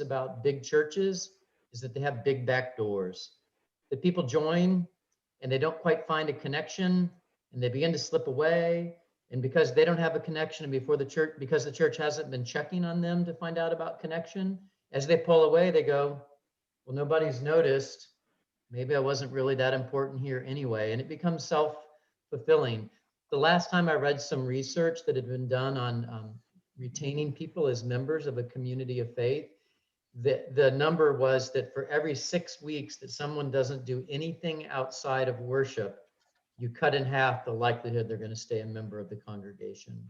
about big churches is that they have big back doors, that people join and they don't quite find a connection and they begin to slip away. And because they don't have a connection and before the church, because the church hasn't been checking on them to find out about connection, as they pull away, they go, well, nobody's noticed. Maybe I wasn't really that important here anyway. And it becomes self-fulfilling. The last time I read some research that had been done on retaining people as members of a community of faith, the number was that for every 6 weeks that someone doesn't do anything outside of worship, you cut in half the likelihood they're going to stay a member of the congregation.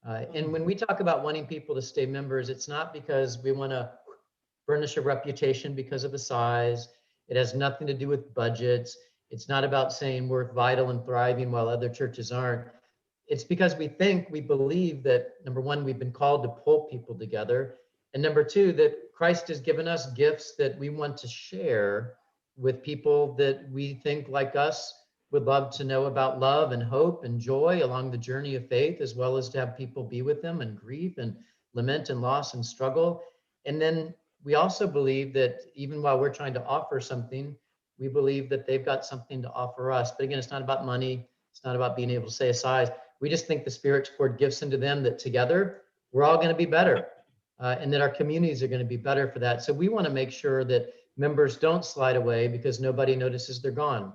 And when we talk about wanting people to stay members, it's not because we want to furnish a reputation because of a size. It has nothing to do with budgets. It's not about saying we're vital and thriving while other churches aren't. It's because we believe that, number one, we've been called to pull people together. And number two, that Christ has given us gifts that we want to share with people that we think, like us, would love to know about love and hope and joy along the journey of faith, as well as to have people be with them and grief and lament and loss and struggle. And then we also believe that even while we're trying to offer something, we believe that they've got something to offer us. But again, it's not about money. It's not about being able to say a size. We just think the Spirit's poured gifts into them that together we're all going to be better, and that our communities are going to be better for that. So we want to make sure that members don't slide away because nobody notices they're gone.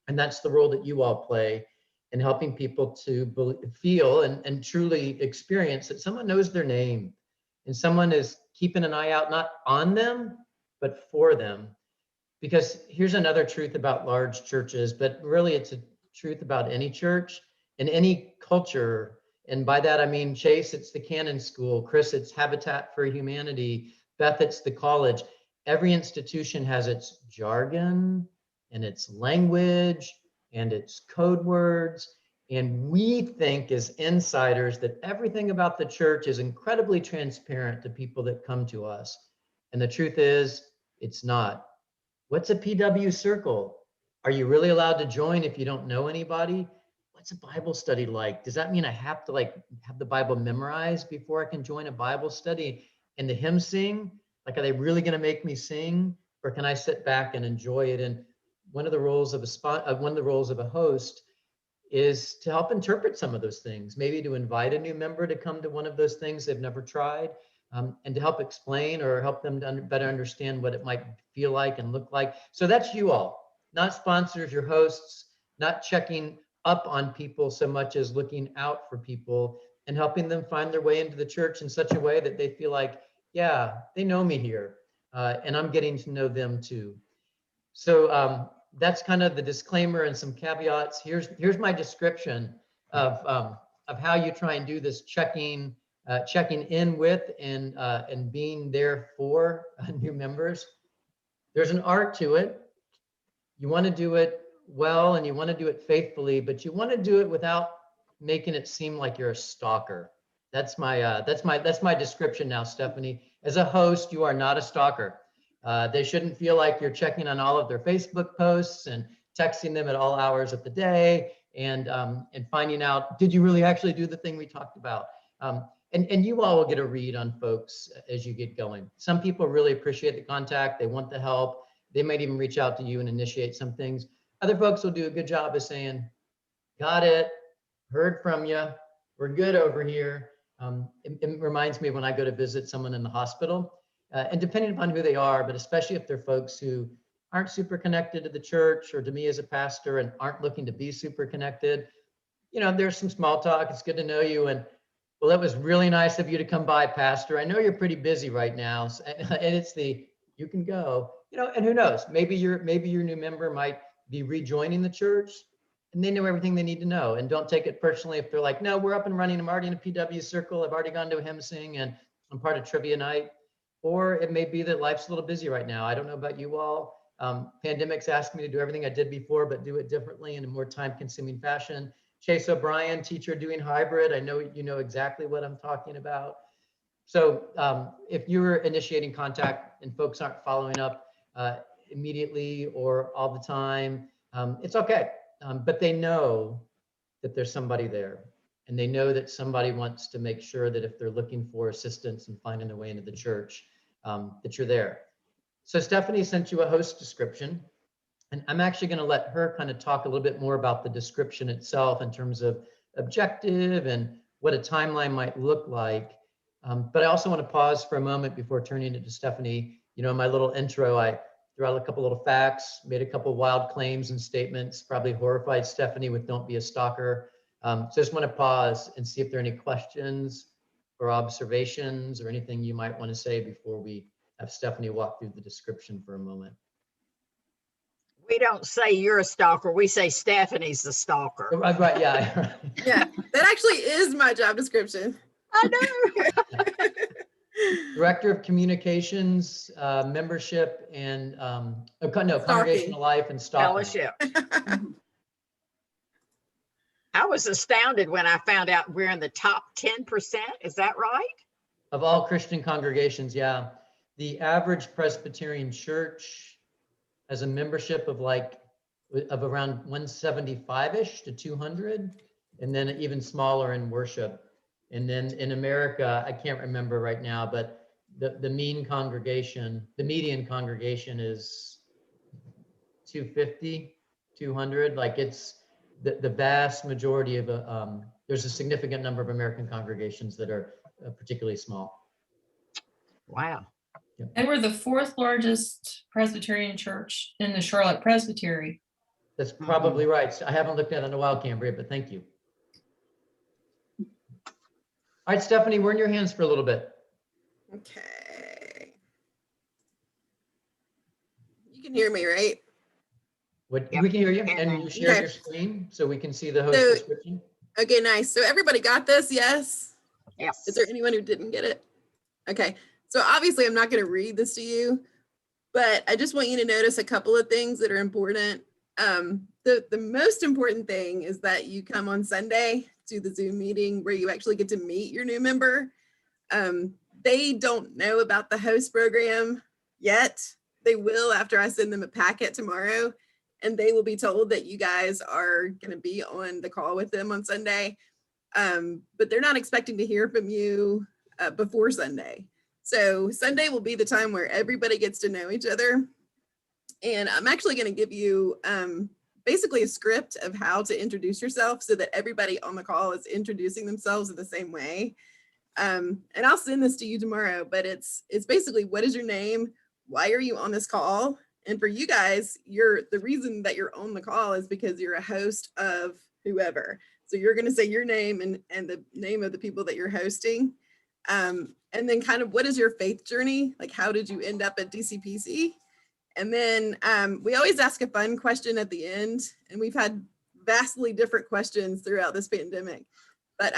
And that's the role that you all play in helping people to feel and truly experience that someone knows their name and someone is keeping an eye out, not on them, but for them. Because here's another truth about large churches, but really it's a truth about any church and any culture. And by that, I mean, Chase, it's the Cannon School. Chris, it's Habitat for Humanity. Beth, it's the college. Every institution has its jargon and its language and its code words. And we think as insiders that everything about the church is incredibly transparent to people that come to us. And the truth is, it's not. What's a PW circle? Are you really allowed to join if you don't know anybody? What's a Bible study like? Does that mean I have to have the Bible memorized before I can join a Bible study? And the hymn sing? Like, are they really going to make me sing, or can I sit back and enjoy it? And one of the roles of a host is to help interpret some of those things, maybe to invite a new member to come to one of those things they've never tried, and to help explain or help them to better understand what it might feel like and look like. So that's you all, not sponsors, your hosts, not checking up on people so much as looking out for people and helping them find their way into the church in such a way that they feel like, yeah, they know me here, and I'm getting to know them too. So that's kind of the disclaimer and some caveats. Here's my description of how you try and do this checking in with and being there for new members. There's an art to it. You want to do it well and you want to do it faithfully, but you want to do it without making it seem like you're a stalker. That's my description now, Stephanie. As a host, you are not a stalker. They shouldn't feel like you're checking on all of their Facebook posts and texting them at all hours of the day and finding out, did you really actually do the thing we talked about? And you all will get a read on folks as you get going. Some people really appreciate the contact. They want the help. They might even reach out to you and initiate some things. Other folks will do a good job of saying, got it, heard from you, we're good over here. It reminds me when I go to visit someone in the hospital, and depending upon who they are, but especially if they're folks who aren't super connected to the church or to me as a pastor and aren't looking to be super connected, there's some small talk. It's good to know you. And well, it was really nice of you to come by, Pastor. I know you're pretty busy right now. And it's you can go, and who knows, maybe your new member might be rejoining the church and they know everything they need to know. And don't take it personally if they're like, no, we're up and running. I'm already in a PW circle. I've already gone to a hymn sing and I'm part of trivia night. Or it may be that life's a little busy right now. I don't know about you all. Pandemics asked me to do everything I did before, but do it differently in a more time-consuming fashion. Chase O'Brien, teacher doing hybrid. I know you know exactly what I'm talking about. So if you're initiating contact and folks aren't following up immediately or all the time, it's okay. But they know that there's somebody there. And they know that somebody wants to make sure that if they're looking for assistance and finding their way into the church, that you're there. So Stephanie sent you a host description, and I'm actually going to let her kind of talk a little bit more about the description itself in terms of objective and what a timeline might look like. But I also want to pause for a moment before turning it to Stephanie. You know, in my little intro, I threw out a couple little facts, made a couple wild claims and statements, probably horrified Stephanie with "don't be a stalker." So just want to pause and see if there are any questions or observations or anything you might want to say before we have Stephanie walk through the description for a moment. We don't say you're a stalker. We say Stephanie's the stalker. Right, yeah. Yeah, that actually is my job description. I know. Director of Communications, Membership, and Congregational Life and Stalking. Fellowship. I was astounded when I found out we're in the top 10%. Is that right? Of all Christian congregations, yeah. The average Presbyterian church has a membership of around 175-ish to 200, and then even smaller in worship. And then in America, I can't remember right now, but the median congregation is 250, 200. Like it's the vast majority of there's a significant number of American congregations that are particularly small. Wow. Yep. And we're the 4th largest Presbyterian church in the Charlotte Presbytery. That's probably right. I haven't looked at it in a while, Cambria, but thank you. All right, Stephanie, we're in your hands for a little bit. Okay. You can hear me, right? Yep. We can hear you, and you share your screen so we can see the host description. Okay, nice. So everybody got this, yes? Yes. Is there anyone who didn't get it? Okay, so obviously I'm not going to read this to you, but I just want you to notice a couple of things that are important. The most important thing is that you come on Sunday to the Zoom meeting where you actually get to meet your new member. They don't know about the host program yet. They will after I send them a packet tomorrow, and they will be told that you guys are going to be on the call with them on Sunday. But they're not expecting to hear from you before Sunday. So Sunday will be the time where everybody gets to know each other. And I'm actually going to give you basically a script of how to introduce yourself so that everybody on the call is introducing themselves in the same way. And I'll send this to you tomorrow, but it's basically, what is your name? Why are you on this call? And for you guys, the reason that you're on the call is because you're a host of whoever. So you're going to say your name and the name of the people that you're hosting. And then kind of what is your faith journey? Like, how did you end up at DCPC? And then we always ask a fun question at the end, and we've had vastly different questions throughout this pandemic. But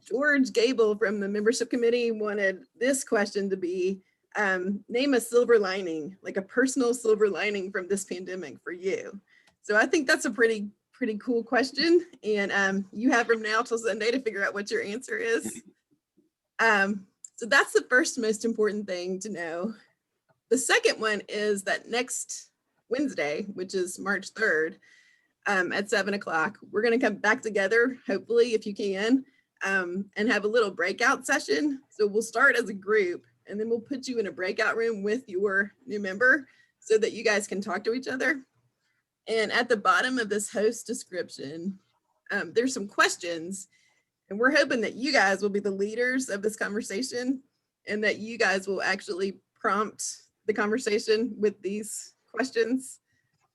George Gable from the membership committee wanted this question to be, name a silver lining, like a personal silver lining from this pandemic for you. So I think that's a pretty cool question. And you have from now till Sunday to figure out what your answer is. So that's the first most important thing to know. The second one is that next Wednesday, which is March 3rd, at 7 o'clock, we're going to come back together, hopefully, if you can, and have a little breakout session. So we'll start as a group, and then we'll put you in a breakout room with your new member so that you guys can talk to each other. And at the bottom of this host description, there's some questions, and we're hoping that you guys will be the leaders of this conversation and that you guys will actually prompt the conversation with these questions.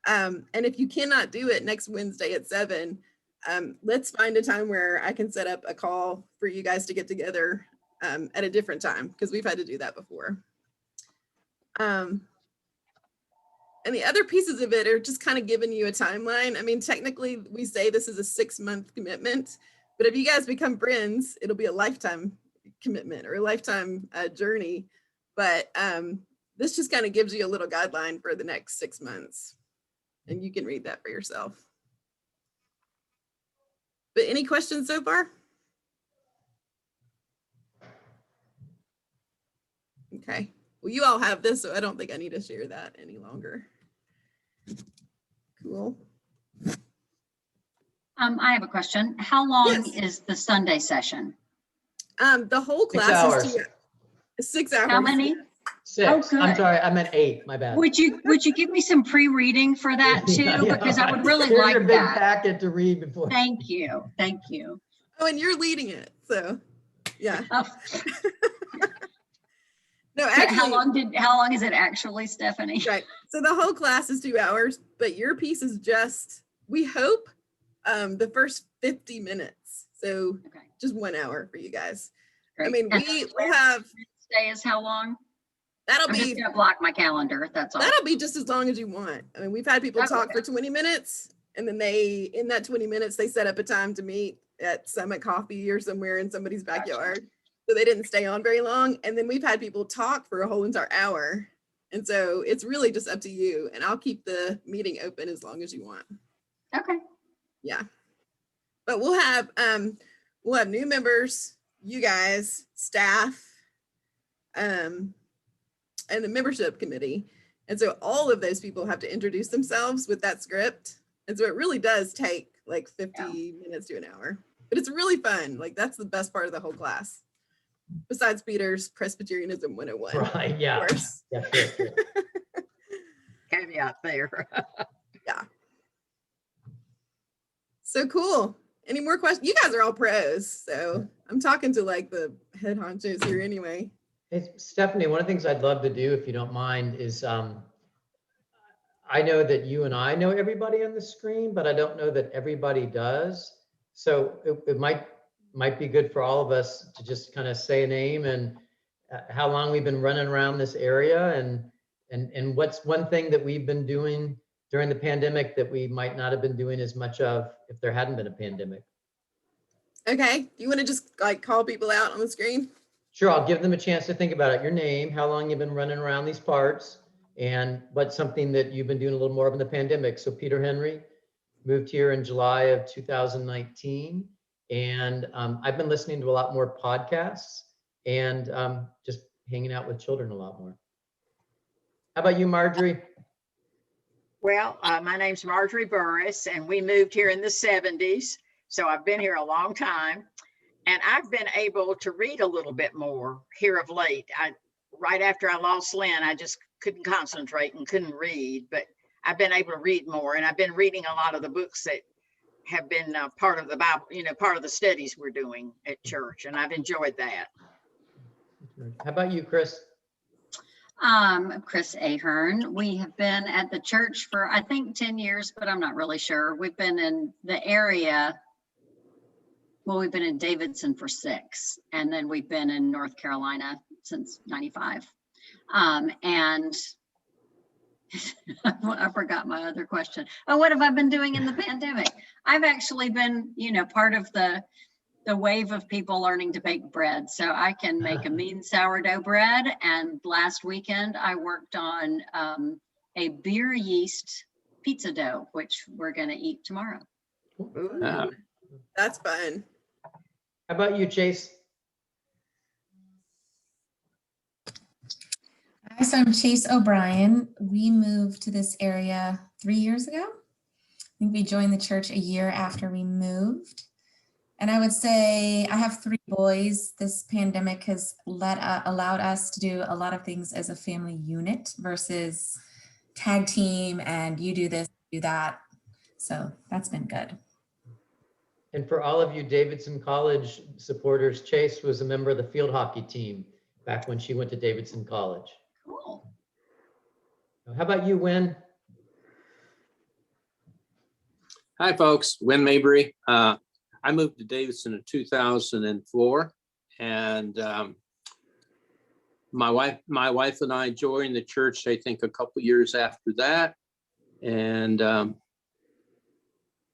And if you cannot do it next Wednesday at 7, let's find a time where I can set up a call for you guys to get together at a different time, because we've had to do that before. And the other pieces of it are just kind of giving you a timeline. I mean, technically we say this is a 6-month commitment, but if you guys become friends, it'll be a lifetime commitment or a lifetime journey. But this just kind of gives you a little guideline for the next 6 months, and you can read that for yourself. But any questions so far? Okay, well, you all have this, so I don't think I need to share that any longer. Cool. I have a question. How long Yes. is the Sunday session? The whole class 6 hours. is 6 hours. How many? 6. I'm good. sorry, I meant 8. My bad. Would you give me some pre-reading for that too? Yeah, yeah. Because I would really Here's like your big that. packet to read before. Thank you. Thank you. Oh, and you're leading it. So yeah. Oh, No, so actually, how long is it actually, Stephanie? right. So the whole class is 2 hours, but your piece is just, we hope, the first 50 minutes. So Okay, just 1 hour for you guys. I great. mean, And we'll have, Stay is how long? that'll I'm just be, gonna block my calendar. That's all. that'll be just as long as you want. I mean, we've had people talk Okay. for 20 minutes and then in that 20 minutes, they set up a time to meet at Summit Coffee or somewhere in somebody's Gotcha. backyard. So they didn't stay on very long. And then we've had people talk for a whole entire hour. And so it's really just up to you. And I'll keep the meeting open as long as you want. Okay. Yeah. But we'll have new members, you guys, staff, and the membership committee. And so all of those people have to introduce themselves with that script. And so it really does take like 50 minutes to an hour. But it's really fun. Like that's the best part of the whole class. Besides Peter's Presbyterianism 101. Right, yeah. Of course. Yeah, sure. Caveat there. So cool. Any more questions? You guys are all pros. So I'm talking to like the head honchos here anyway. Hey, Stephanie, one of the things I'd love to do, if you don't mind, is I know that you and I know everybody on the screen, but I don't know that everybody does. So it might be good for all of us to just kind of say a name and how long we've been running around this area and what's one thing that we've been doing during the pandemic that we might not have been doing as much of if there hadn't been a pandemic. Okay. Do you want to just like call people out on the screen? Sure, I'll give them a chance to think about it. Your name, how long you've been running around these parts, and what's something that you've been doing a little more of in the pandemic. So Peter Henry moved here in July of 2019. And I've been listening to a lot more podcasts and just hanging out with children a lot more. How about you, Marjorie? Well, my name's Marjorie Burris, and we moved here in the 70s. So I've been here a long time. And I've been able to read a little bit more here of late. Right after I lost Lynn, I just couldn't concentrate and couldn't read, but I've been able to read more. And I've been reading a lot of the books that have been part of the Bible, part of the studies we're doing at church. And I've enjoyed that. How about you, Chris? Chris Ahern. We have been at the church for, I think, 10 years, but I'm not really sure. We've been in the area. Well, we've been in Davidson for 6, and then we've been in North Carolina since 95. And I forgot my other question. Oh, what have I been doing in the pandemic? I've actually been, part of the wave of people learning to bake bread. So I can make a mean sourdough bread. And last weekend I worked on a beer yeast pizza dough, which we're going to eat tomorrow. Ooh, that's fun. How about you, Chase? Hi, so I'm Chase O'Brien. We moved to this area 3 years ago. I think we joined the church a year after we moved. And I would say I have 3 boys. This pandemic has allowed us to do a lot of things as a family unit versus tag team and you do this, do that. So that's been good. And for all of you Davidson College supporters, Chase was a member of the field hockey team back when she went to Davidson College. Cool. How about you, Wynn? Hi, folks. Wynn Mabry. I moved to Davidson in 2004, and my wife and I joined the church, I think, a couple years after that. And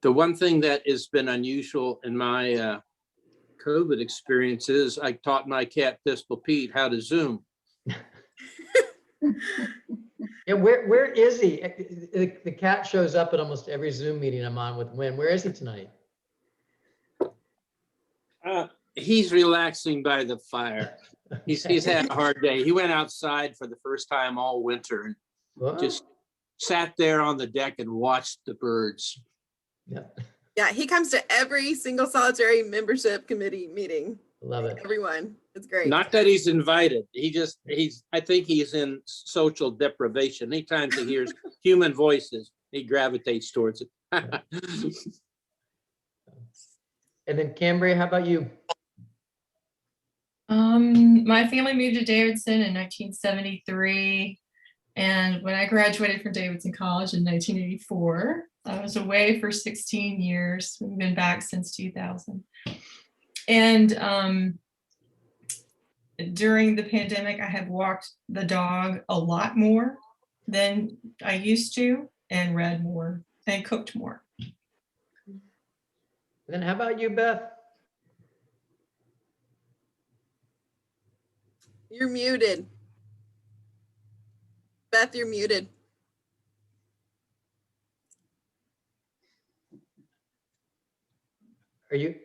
the one thing that has been unusual in my COVID experience is I taught my cat Pistol Pete how to Zoom. Yeah, where is he? The cat shows up at almost every Zoom meeting I'm on with Wynn. Where is he tonight? He's relaxing by the fire. He's had a hard day. He went outside for the first time all winter and Well, just sat there on the deck and watched the birds. yeah. Yeah, he comes to every single solitary membership committee meeting. Love it. everyone. It's great. Not that he's invited. I think he's in social deprivation. Anytime he hears human voices, he gravitates towards it. And then Cambria, how about you? My family moved to Davidson in 1973. And when I graduated from Davidson College in 1984, I was away for 16 years. We've been back since 2000. And during the pandemic, I have walked the dog a lot more than I used to, and read more and cooked more. And then how about you, Beth? You're muted. Beth, you're muted. Are you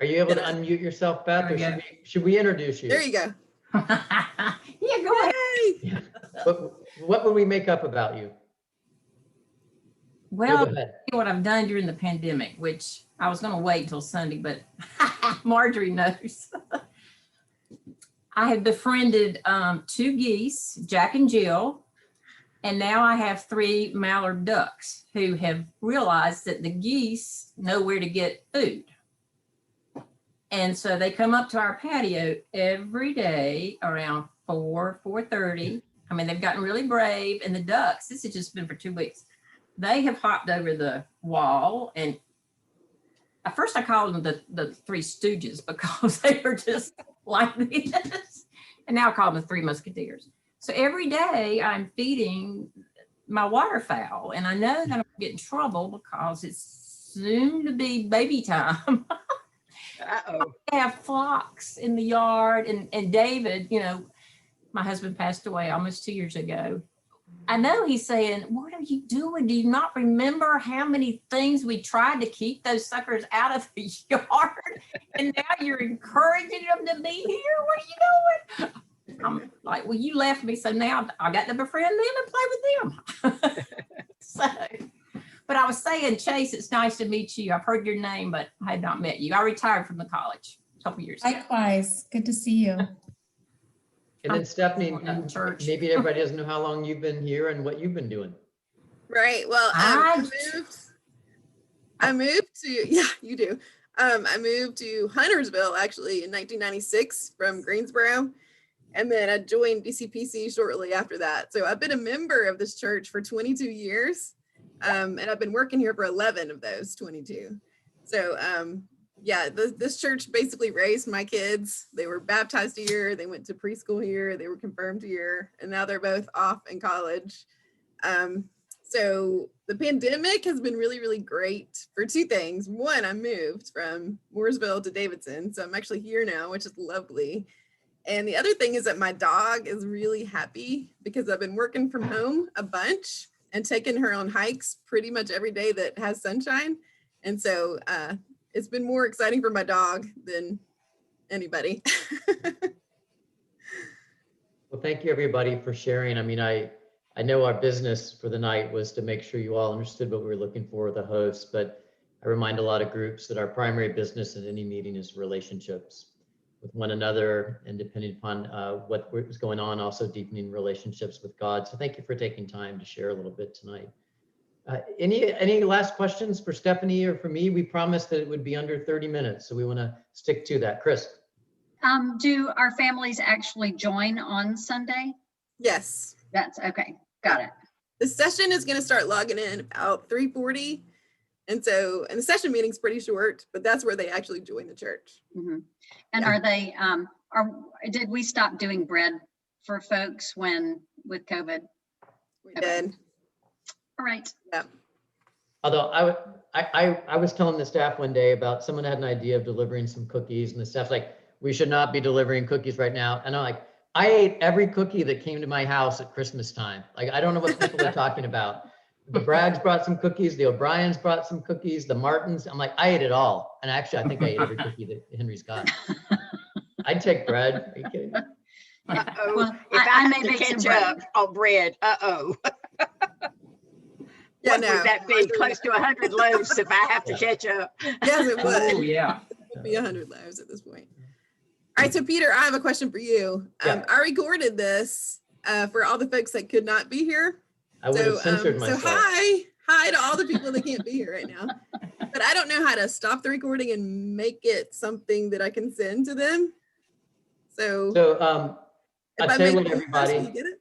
able to unmute yourself, Beth, or should we introduce you? There you go. Yeah, go ahead. Yay! What would we make up about you? Well, Go ahead. what I've done during the pandemic, which I was going to wait till Sunday, but Marjorie knows. I have befriended 2 geese, Jack and Jill, and now I have 3 mallard ducks who have realized that the geese know where to get food. And so they come up to our patio every day around 4:30. I mean, they've gotten really brave, and the ducks, this has just been for 2 weeks. They have hopped over the wall, and at first I called them the 3 Stooges because they were just like this. And now I call them the 3 Musketeers. So every day I'm feeding my waterfowl, and I know that I'm gonna get in trouble because it's soon to be baby time. Uh-oh. I have flocks in the yard, and David, you know, my husband passed away almost 2 years ago. I know he's saying, what are you doing? Do you not remember how many things we tried to keep those suckers out of the yard? And now you're encouraging them to be here? What are you doing? I'm like, well, you left me, so now I got to befriend them and play with them. So, but I was saying, Chase, it's nice to meet you. I've heard your name, but I had not met you. I retired from the college a couple years ago. Likewise, good to see you. And then Stephanie, in church. maybe everybody doesn't know how long you've been here and what you've been doing. Right. Well, I moved to, yeah, you do. I moved to Huntersville actually in 1996 from Greensboro. And then I joined DCPC shortly after that. So I've been a member of this church for 22 years. And I've been working here for 11 of those 22. So yeah, this church basically raised my kids. They were baptized here. They went to preschool here. They were confirmed here. And now they're both off in college. So the pandemic has been really, really great for 2 things. One, I moved from Mooresville to Davidson. So I'm actually here now, which is lovely. And the other thing is that my dog is really happy because I've been working from home a bunch and taking her on hikes pretty much every day that has sunshine. And so it's been more exciting for my dog than anybody. Well, thank you everybody for sharing. I mean, I know our business for the night was to make sure you all understood what we were looking for, the hosts, but I remind a lot of groups that our primary business at any meeting is relationships with one another, and depending upon what was going on, also deepening relationships with God. So thank you for taking time to share a little bit tonight. Any last questions for Stephanie or for me? We promised that it would be under 30 minutes, so we want to stick to that. Chris. Do our families actually join on Sunday? Yes. That's okay. Got it. The session is going to start logging in about 3:40. And so, and the session meeting's pretty short, but that's where they actually join the church. Mm-hmm. And are they, did we stop doing bread for folks with COVID? We did. All right. Yeah. Although I was telling the staff one day about someone had an idea of delivering some cookies, and the staff's like, we should not be delivering cookies right now. And I'm like, I ate every cookie that came to my house at Christmas time. Like, I don't know what people are talking about. The Braggs brought some cookies, the O'Briens brought some cookies, the Martins. I'm like, I ate it all. And actually, I think I ate every cookie that Henry's got. I'd take bread. Are you kidding? Uh-oh. Well, If I I may have to bake some catch bread. up on bread, uh-oh. Yeah, What no. would that be? Close to 100 loaves if I have to catch up. Yes, it would. Oh, yeah. It would be 100 lives at this point. All right, so Peter, I have a question for you. Yeah. I recorded this for all the folks that could not be here. I would have censored myself. So hi to all the people that can't be here right now. But I don't know how to stop the recording and make it something that I can send to them. So I'll tell you what, everybody. Will you get it?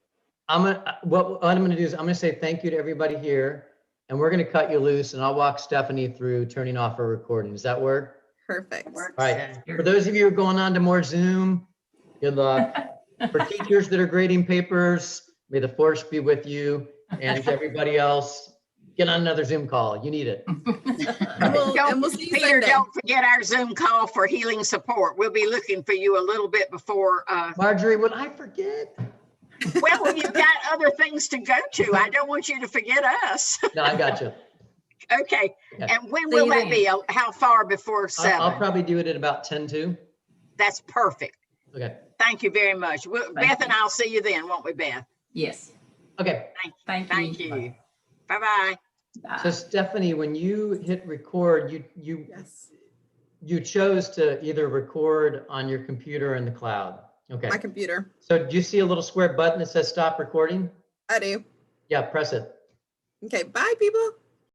What I'm gonna do is I'm gonna say thank you to everybody here, and we're gonna cut you loose, and I'll walk Stephanie through turning off her recording. Does that work? Perfect. All right. For those of you who are going on to more Zoom, good luck. For teachers that are grading papers, may the force be with you. And to everybody else, get on another Zoom call. You need it. And we'll see you Peter, Sunday. don't forget our Zoom call for healing support. We'll be looking for you a little bit before. Marjorie, would I forget? Well, you've got other things to go to. I don't want you to forget us. No, I got you. Okay. Okay. And when See will you that then. be? How far before I'll 7? probably do it at about 10 to. That's perfect. Okay. Thank you very much. Beth and I'll see you then, won't we, Beth? Yes, Okay. thank Thank you. you. Bye-bye. Bye. So Stephanie, when you hit record, Yes, you chose to either record on your computer or in the cloud. Okay. my computer. So do you see a little square button that says stop recording? I do. Yeah, press it. Okay, bye people.